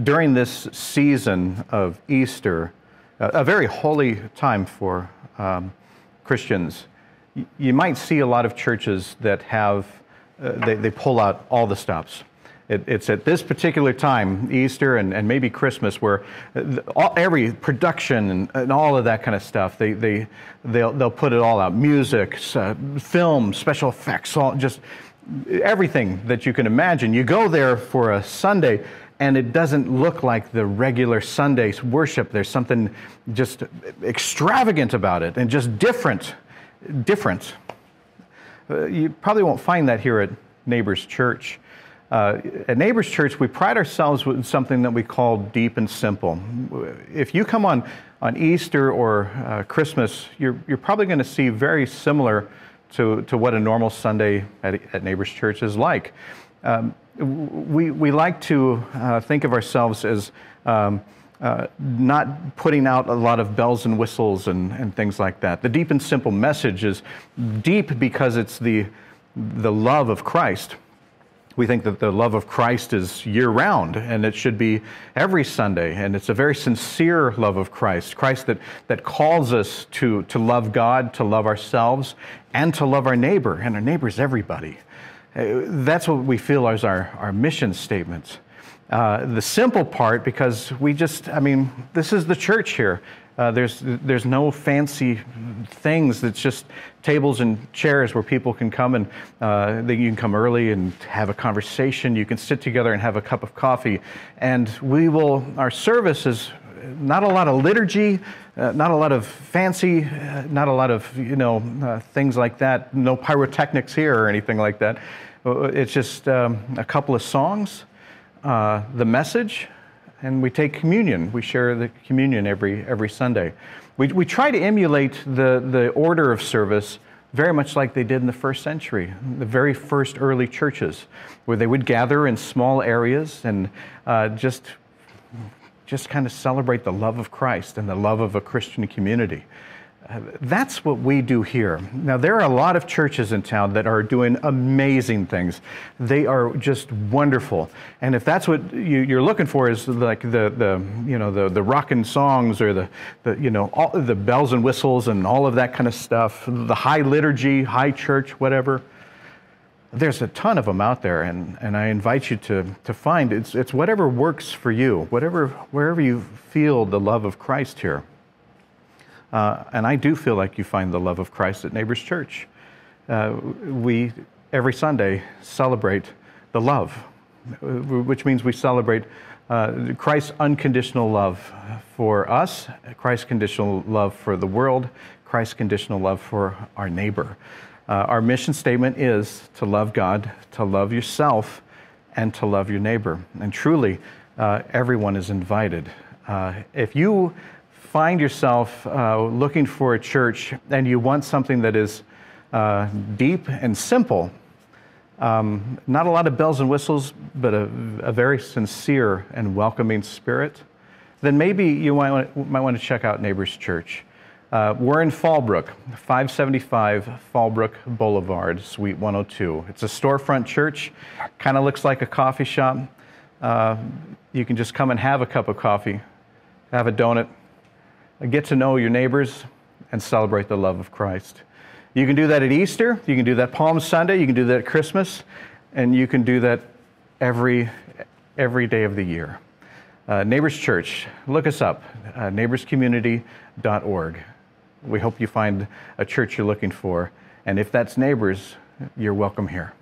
During this season of Easter, a very holy time for Christians, you might see a lot of churches that have, they pull out all the stops. It's at this particular time, Easter and maybe Christmas, where every production and all of that kind of stuff, they'll put it all out. Music, film, special effects, just everything that you can imagine. You go there for a Sunday, and it doesn't look like the regular Sunday worship. There's something just extravagant about it and just different. You probably won't find that here at Neighbors Church. At Neighbors Church, we pride ourselves with something that we call deep and simple. If you come on Easter or Christmas, you're probably going to see very similar to what a normal Sunday at Neighbors Church is like. We like to think of ourselves as not putting out a lot of bells and whistles and things like that. The deep and simple message is deep because it's the love of Christ. We think that the love of Christ is year-round, and it should be every Sunday, and it's a very sincere love of Christ. Christ that calls us to love God, to love ourselves, and to love our neighbor, and our neighbor is everybody. That's what we feel as our mission statements. The simple part, because this is the church here. There's no fancy things. It's just tables and chairs where people can come and you can come early and have a conversation. You can sit together and have a cup of coffee. And our service is not a lot of liturgy, not a lot of fancy, not a lot of, things like that. No pyrotechnics here or anything like that. It's just a couple of songs, the message, and we take communion. We share the communion every Sunday. We try to emulate the order of service very much like they did in the first century, the very first early churches, where they would gather in small areas and just kind of celebrate the love of Christ and the love of a Christian community. That's what we do here. Now, there are a lot of churches in town that are doing amazing things. They are just wonderful. And if that's what you're looking for, is like the rockin' songs or all the bells and whistles and all of that kind of stuff, the high liturgy, high church, whatever. There's a ton of them out there, and I invite you to find it's whatever works for you, wherever you feel the love of Christ here. And I do feel like you find the love of Christ at Neighbors Church. We, every Sunday, celebrate the love, which means we celebrate Christ's unconditional love for us, Christ's conditional love for the world, Christ's conditional love for our neighbor. Our mission statement is to love God, to love yourself, and to love your neighbor. And truly, everyone is invited. If you find yourself looking for a church and you want something that is deep and simple, not a lot of bells and whistles, but a very sincere and welcoming spirit, then maybe you might want to check out Neighbors Church. We're in Fallbrook, 575 Fallbrook Boulevard, Suite 102. It's a storefront church, kind of looks like a coffee shop. You can just come and have a cup of coffee, have a donut, get to know your neighbors, and celebrate the love of Christ. You can do that at Easter, you can do that Palm Sunday, you can do that at Christmas, and you can do that every day of the year. Neighbors Church, look us up, neighborscommunity.org. We hope you find a church you're looking for, and if that's Neighbors, you're welcome here.